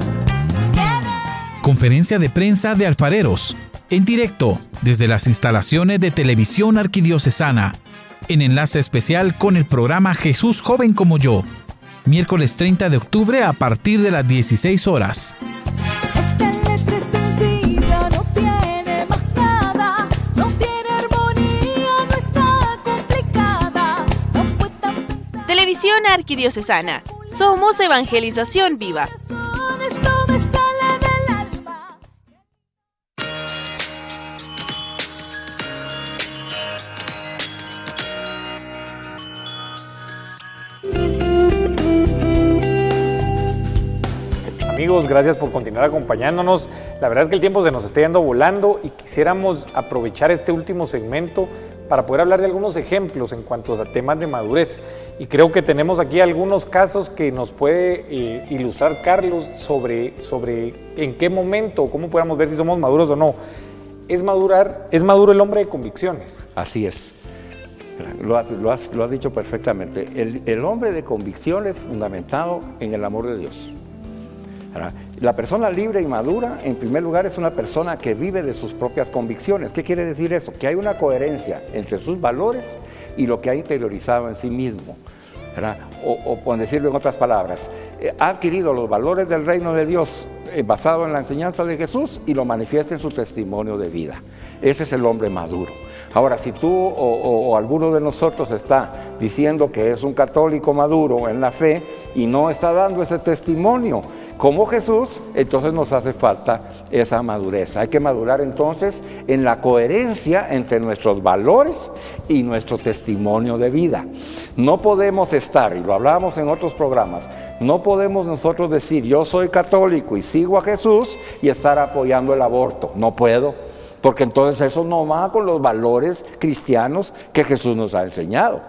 J: Conferencia de prensa de alfareros, en directo desde las instalaciones de Televisión Arquidiocesana, en enlace especial con el programa Jesús Joven como Yo, miércoles 30 de octubre a partir de las 16 horas.
K: Esta letra es sencilla, no tiene más nada, no tiene armonía, no está complicada, no fue tan pensada.
B: Televisión Arquidiocesana. Somos evangelización viva.
K: Esto me sale del alma.
F: Amigos, gracias por continuar acompañándonos. La verdad es que el tiempo se nos está yendo volando y quisiéramos aprovechar este último segmento para poder hablar de algunos ejemplos en cuanto a temas de madurez. Y creo que tenemos aquí algunos casos que nos puede ilustrar Carlos sobre en qué momento, cómo podemos ver si somos maduros o no. Es maduro el hombre de convicciones.
G: Así es. Lo has dicho perfectamente. El hombre de convicciones fundamentado en el amor de Dios. La persona libre y madura, en primer lugar, es una persona que vive de sus propias convicciones. ¿Qué quiere decir eso? Que hay una coherencia entre sus valores y lo que ha interiorizado en sí mismo, ¿verdad? O por decirlo en otras palabras, ha adquirido los valores del reino de Dios basado en la enseñanza de Jesús y lo manifiesta en su testimonio de vida. Ese es el hombre maduro. Ahora, si tú o alguno de nosotros está diciendo que es un católico maduro en la fe y no está dando ese testimonio como Jesús, entonces nos hace falta esa madurez. Hay que madurar entonces en la coherencia entre nuestros valores y nuestro testimonio de vida. No podemos estar, y lo hablábamos en otros programas, no podemos nosotros decir yo soy católico y sigo a Jesús y estar apoyando el aborto. No puedo, porque entonces eso no va con los valores cristianos que Jesús nos ha enseñado,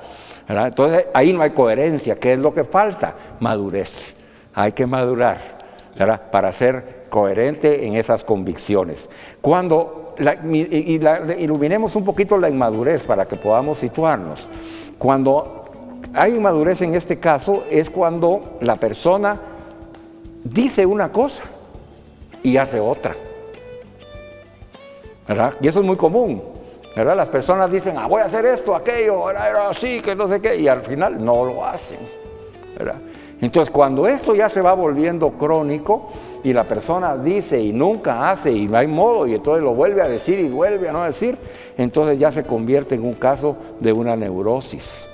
G: ¿verdad? Entonces ahí no hay coherencia. ¿Qué es lo que falta? Madurez. Hay que madurar, ¿verdad? Para ser coherente en esas convicciones. Cuando iluminemos un poquito la inmadurez para que podamos situarnos. Cuando hay inmadurez en este caso es cuando la persona dice una cosa y hace otra, ¿verdad? Y eso es muy común. ¿verdad? Las personas dicen, voy a hacer esto, aquello, así, que no sé qué, y al final no lo hacen, ¿verdad? Entonces, cuando esto ya se va volviendo crónico y la persona dice y nunca hace y no hay modo, y entonces lo vuelve a decir y vuelve a no decir, entonces ya se convierte en un caso de una neurosis,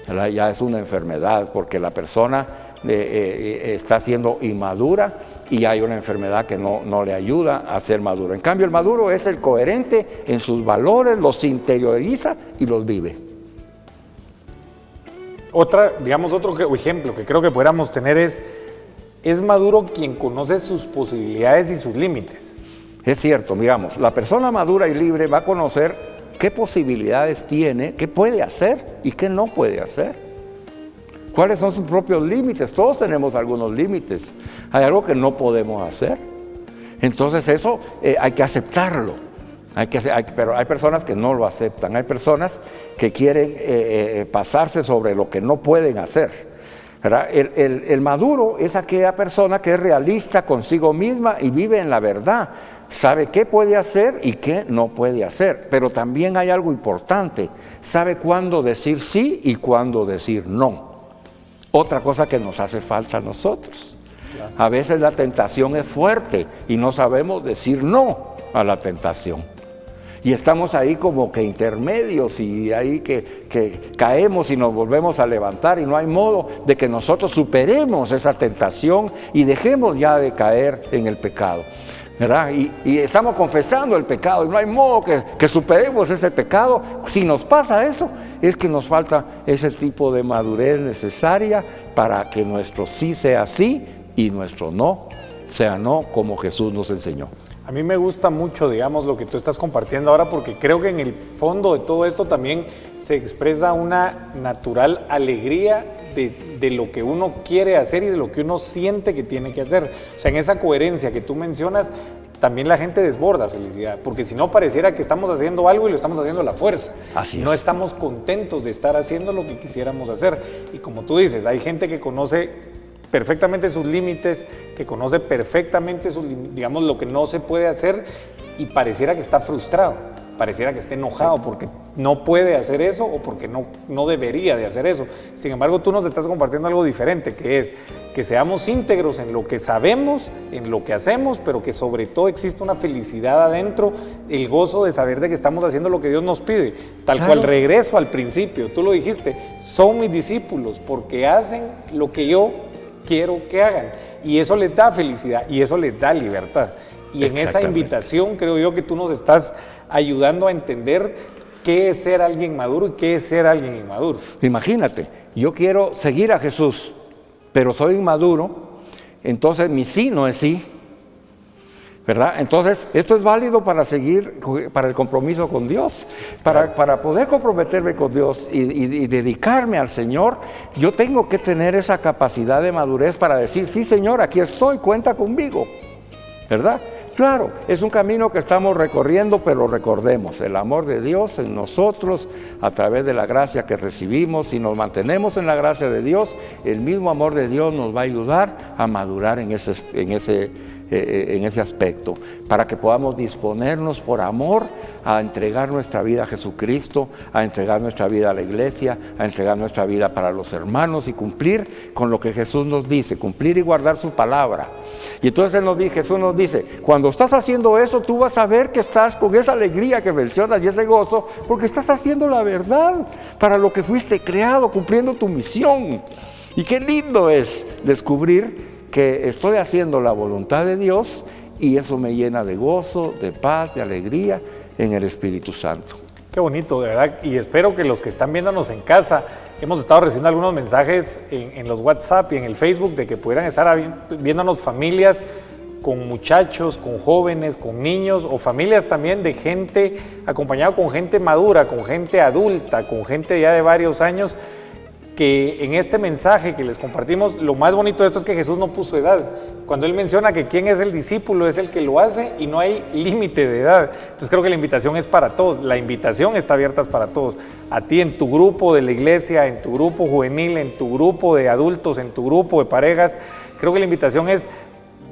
G: ¿verdad? Ya es una enfermedad, porque la persona está siendo inmadura y hay una enfermedad que no le ayuda a ser maduro. En cambio, el maduro es el coherente en sus valores, los interioriza y los vive.
F: Otro ejemplo que creo que pudiéramos tener es maduro quien conoce sus posibilidades y sus límites.
G: Es cierto, miramos, la persona madura y libre va a conocer qué posibilidades tiene, qué puede hacer y qué no puede hacer. ¿Cuáles son sus propios límites? Todos tenemos algunos límites. Hay algo que no podemos hacer. Entonces eso hay que aceptarlo. Pero hay personas que no lo aceptan. Hay personas que quieren pasarse sobre lo que no pueden hacer, ¿verdad? El maduro es aquella persona que es realista consigo misma y vive en la verdad. Sabe qué puede hacer y qué no puede hacer. Pero también hay algo importante. Sabe cuándo decir sí y cuándo decir no. Otra cosa que nos hace falta a nosotros. Claro. A veces la tentación es fuerte y no sabemos decir no a la tentación. Y estamos ahí como que intermedios y ahí que caemos y nos volvemos a levantar y no hay modo de que nosotros superemos esa tentación y dejemos ya de caer en el pecado, ¿verdad? Y estamos confesando el pecado y no hay modo que superemos ese pecado. Si nos pasa eso, es que nos falta ese tipo de madurez necesaria para que nuestro sí sea sí y nuestro no sea no, como Jesús nos enseñó.
F: A mí me gusta mucho, digamos, lo que tú estás compartiendo ahora, porque creo que en el fondo de todo esto también se expresa una natural alegría de lo que uno quiere hacer y de lo que uno siente que tiene que hacer. O sea, en esa coherencia que tú mencionas, también la gente desborda felicidad, porque si no pareciera que estamos haciendo algo y lo estamos haciendo a la fuerza.
G: Así es.
F: No estamos contentos de estar haciendo lo que quisiéramos hacer. Y como tú dices, hay gente que conoce perfectamente sus límites, que conoce perfectamente digamos, lo que no se puede hacer y pareciera que está frustrado, pareciera que esté enojado porque no puede hacer eso o porque no debería de hacer eso. Sin embargo, tú nos estás compartiendo algo diferente, que es que seamos íntegros en lo que sabemos, en lo que hacemos, pero que sobre todo existe una felicidad adentro, el gozo de saber de que estamos haciendo lo que Dios nos pide. Tal cual, regreso al principio, tú lo dijiste, son mis discípulos porque hacen lo que yo quiero que hagan, y eso les da felicidad y eso les da libertad. Y en esa invitación creo yo que tú nos estás ayudando a entender qué es ser alguien maduro y qué es ser alguien inmaduro.
G: Imagínate, yo quiero seguir a Jesús, pero soy inmaduro, entonces mi sí no es sí, ¿verdad? Entonces, esto es válido para seguir, para el compromiso con Dios. Para poder comprometerme con Dios y dedicarme al Señor, yo tengo que tener esa capacidad de madurez para decir, sí, Señor, aquí estoy, cuenta conmigo, ¿verdad? Claro, es un camino que estamos recorriendo, pero recordemos, el amor de Dios en nosotros, a través de la gracia que recibimos, si nos mantenemos en la gracia de Dios, el mismo amor de Dios nos va a ayudar a madurar en ese aspecto, para que podamos disponernos por amor a entregar nuestra vida a Jesucristo, a entregar nuestra vida a la iglesia, a entregar nuestra vida para los hermanos y cumplir con lo que Jesús nos dice, cumplir y guardar su palabra. Y entonces Jesús nos dice, cuando estás haciendo eso, tú vas a ver que estás con esa alegría que mencionas y ese gozo, porque estás haciendo la verdad para lo que fuiste creado, cumpliendo tu misión. Y qué lindo es descubrir que estoy haciendo la voluntad de Dios y eso me llena de gozo, de paz, de alegría en el Espíritu Santo.
F: Qué bonito, de verdad, y espero que los que están viéndonos en casa, hemos estado recibiendo algunos mensajes en los WhatsApp y en el Facebook de que pudieran estar viéndonos familias con muchachos, con jóvenes, con niños, o familias también de gente, acompañado con gente madura, con gente adulta, con gente ya de varios años, que en este mensaje que les compartimos, lo más bonito de esto es que Jesús no puso edad. Cuando Él menciona que quién es el discípulo es el que lo hace y no hay límite de edad. Entonces creo que la invitación es para todos, la invitación está abierta para todos. A ti en tu grupo de la iglesia, en tu grupo juvenil, en tu grupo de adultos, en tu grupo de parejas, creo que la invitación es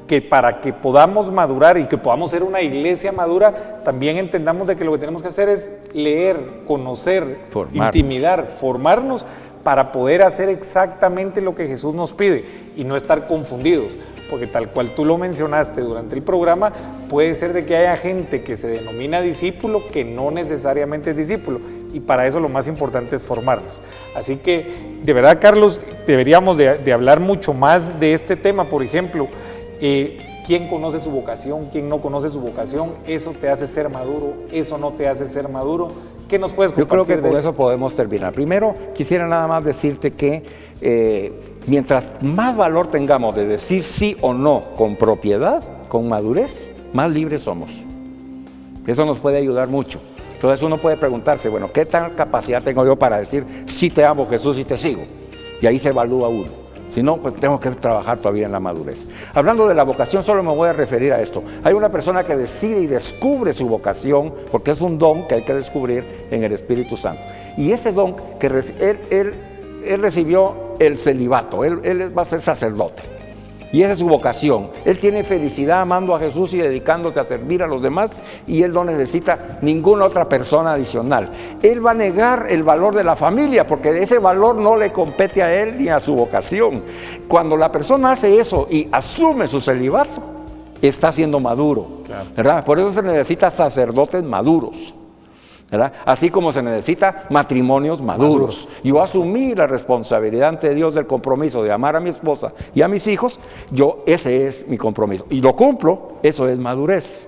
F: que para que podamos madurar y que podamos ser una iglesia madura, también entendamos de que lo que tenemos que hacer es leer, conocer, intimidar, formarnos para poder hacer exactamente lo que Jesús nos pide y no estar confundidos, porque tal cual tú lo mencionaste durante el programa, puede ser de que haya gente que se denomina discípulo que no necesariamente es discípulo, y para eso lo más importante es formarnos. Así que, de verdad, Carlos, deberíamos de hablar mucho más de este tema. Por ejemplo, ¿quién conoce su vocación? ¿Quién no conoce su vocación? ¿Eso te hace ser maduro? ¿Eso no te hace ser maduro? ¿Qué nos puedes compartir?
G: Yo creo que con eso podemos terminar. Primero, quisiera nada más decirte que mientras más valor tengamos de decir sí o no con propiedad, con madurez, más libres somos. Eso nos puede ayudar mucho. Entonces uno puede preguntarse, bueno, ¿qué tal capacidad tengo yo para decir sí te amo, Jesús, y te sigo? Y ahí se evalúa uno. Si no, pues tengo que trabajar todavía en la madurez. Hablando de la vocación, solo me voy a referir a esto. Hay una persona que decide y descubre su vocación, porque es un don que hay que descubrir en el Espíritu Santo. Y ese don que él recibió el celibato, él va a ser sacerdote. Y esa es su vocación. Él tiene felicidad amando a Jesús y dedicándose a servir a los demás, y él no necesita ninguna otra persona adicional. Él va a negar el valor de la familia, porque ese valor no le compete a él ni a su vocación. Cuando la persona hace eso y asume su celibato, está siendo maduro, ¿verdad? Por eso se necesita sacerdotes maduros, ¿verdad? Así como se necesita matrimonios maduros. Yo asumí la responsabilidad ante Dios del compromiso de amar a mi esposa y a mis hijos. Ese es mi compromiso y lo cumplo. Eso es madurez,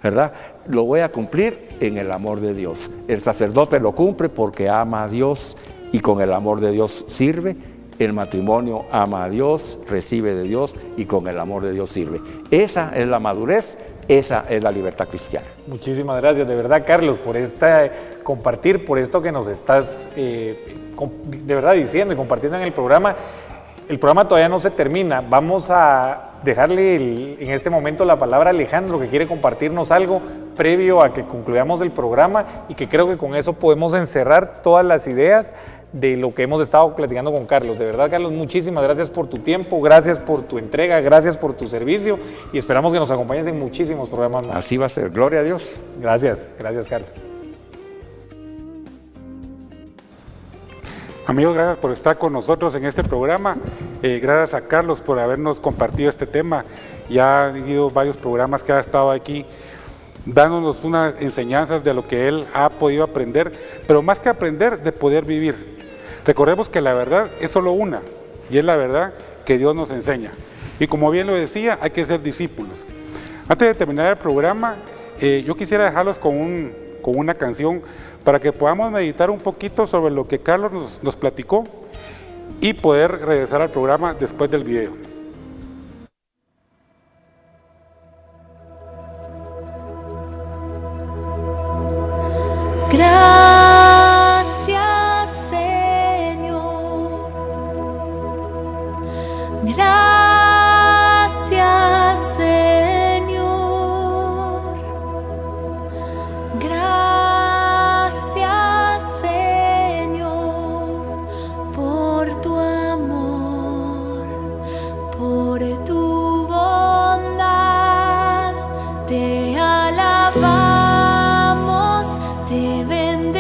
G: ¿verdad? Lo voy a cumplir en el amor de Dios. El sacerdote lo cumple porque ama a Dios y con el amor de Dios sirve. El matrimonio ama a Dios, recibe de Dios y con el amor de Dios sirve. Esa es la madurez. Esa es la libertad cristiana.
F: Muchísimas gracias, de verdad, Carlos, por compartir, por esto que nos estás de verdad diciendo y compartiendo en el programa. El programa todavía no se termina. Vamos a dejarle en este momento la palabra a Alejandro, que quiere compartirnos algo previo a que concluyamos el programa, y que creo que con eso podemos encerrar todas las ideas de lo que hemos estado platicando con Carlos. De verdad, Carlos, muchísimas gracias por tu tiempo, gracias por tu entrega, gracias por tu servicio, y esperamos que nos acompañes en muchísimos programas más.
G: Así va a ser. Gloria a Dios.
F: Gracias, Carlos.
C: Amigos, gracias por estar con nosotros en este programa. Gracias a Carlos por habernos compartido este tema. Ya ha habido varios programas que ha estado aquí dándonos unas enseñanzas de lo que él ha podido aprender, pero más que aprender, de poder vivir. Recordemos que la verdad es solo una, y es la verdad que Dios nos enseña. Y como bien lo decía, hay que ser discípulos. Antes de terminar el programa, yo quisiera dejarlos con una canción para que podamos meditar un poquito sobre lo que Carlos nos platicó y poder regresar al programa después del video.
K: Gracias, Señor. Gracias, Señor. Gracias, Señor, por tu amor, por tu bondad. Te alabamos, te bendecimos.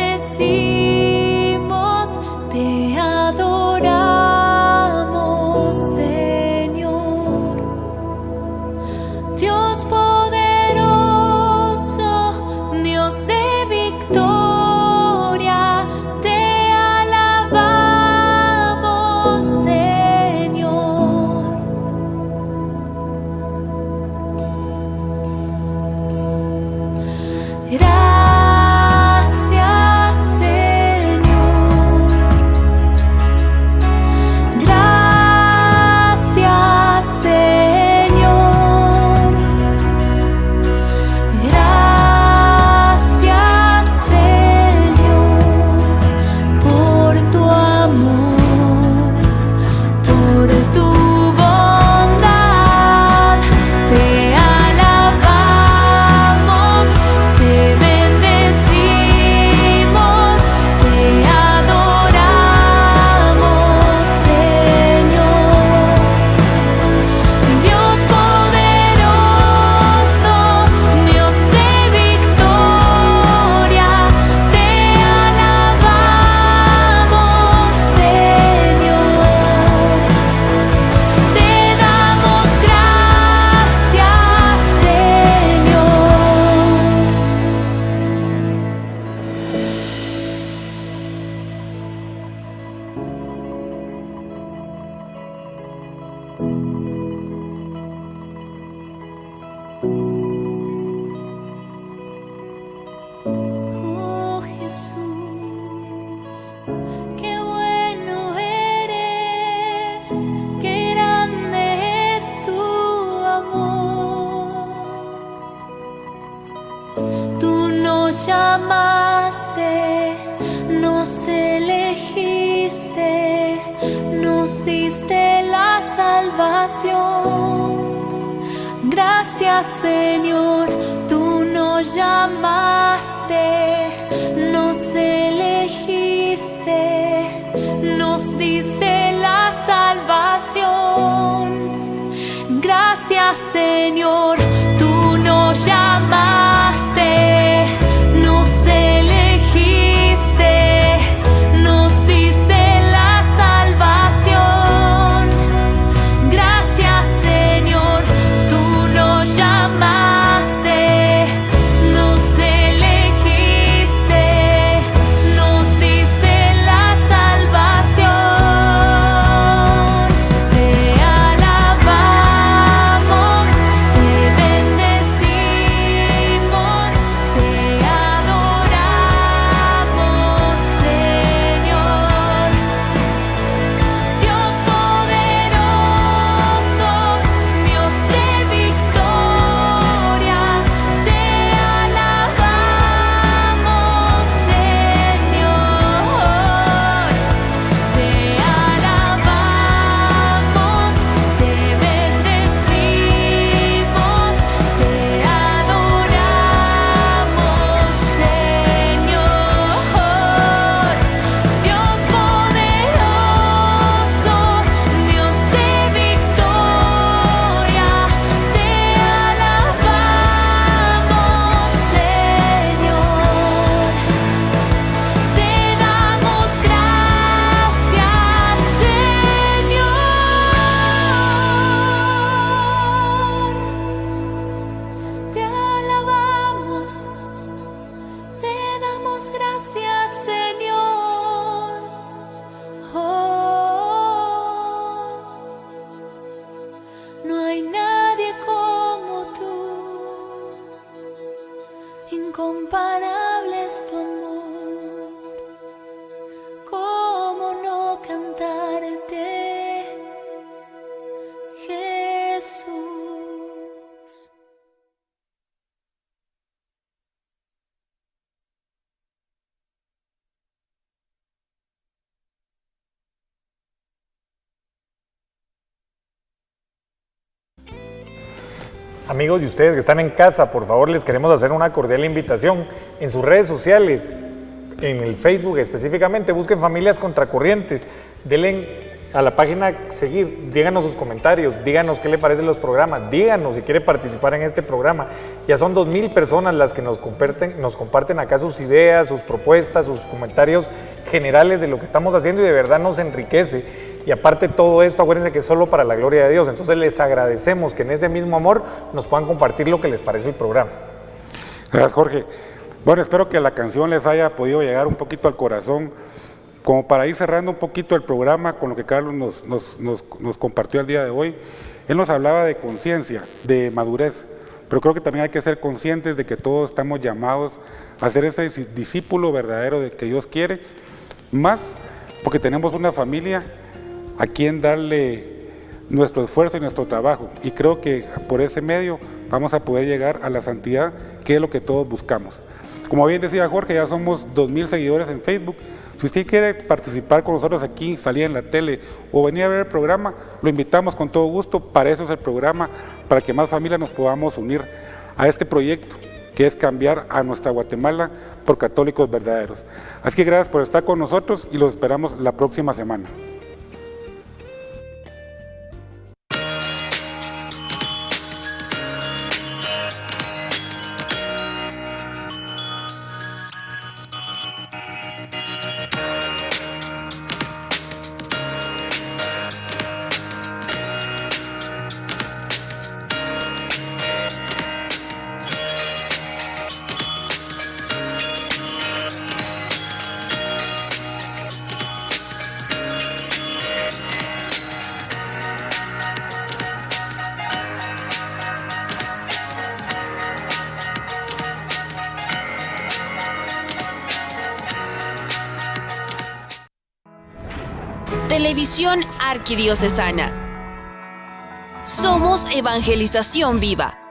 K: nos llamaste, nos elegiste, nos diste la salvación. Gracias, Señor, tú nos llamaste, nos elegiste, nos diste la salvación. Gracias, Señor, tú nos llamaste, nos elegiste, nos diste la salvación. Gracias, Señor, tú nos llamaste, nos elegiste, nos diste la salvación. Te alabamos, te bendecimos, te adoramos, Señor. Dios poderoso, Dios de victoria, te alabamos, Señor. Te alabamos, te bendecimos, te adoramos, Señor. Dios poderoso, Dios de victoria, te alabamos, Señor. Te damos gracias, Señor. Te alabamos, te damos gracias, Señor. No hay nadie como tú, incomparable es tu amor. ¿Cómo no cantarte, Jesús?
F: Amigos y ustedes que están en casa, por favor les queremos hacer una cordial invitación. En sus redes sociales, en el Facebook específicamente, busquen Familias Contracorrientes, denle a la página seguir, díganos sus comentarios, díganos qué le parecen los programas, díganos si quiere participar en este programa. Ya son 2,000 personas las que nos comparten acá sus ideas, sus propuestas, sus comentarios generales de lo que estamos haciendo y de verdad nos enriquece. Y aparte todo esto, acuérdense que es solo para la gloria de Dios. Entonces les agradecemos que en ese mismo amor nos puedan compartir lo que les parece el programa.
C: Gracias, Jorge. Bueno, espero que la canción les haya podido llegar un poquito al corazón, como para ir cerrando un poquito el programa con lo que Carlos nos compartió el día de hoy. Él nos hablaba de conciencia, de madurez, pero creo que también hay que ser conscientes de que todos estamos llamados a ser ese discípulo verdadero de que Dios quiere, más porque tenemos una familia a quien darle nuestro esfuerzo y nuestro trabajo, y creo que por ese medio vamos a poder llegar a la santidad, que es lo que todos buscamos. Como bien decía Jorge, ya somos 2,000 seguidores en Facebook. Si usted quiere participar con nosotros aquí, salir en la tele o venir a ver el programa, lo invitamos con todo gusto. Para eso es el programa, para que más familias nos podamos unir a este proyecto, que es cambiar a nuestra Guatemala por católicos verdaderos. Así que gracias por estar con nosotros y los esperamos la próxima semana.
M: Televisión Arquidiocesana. Somos Evangelización Viva.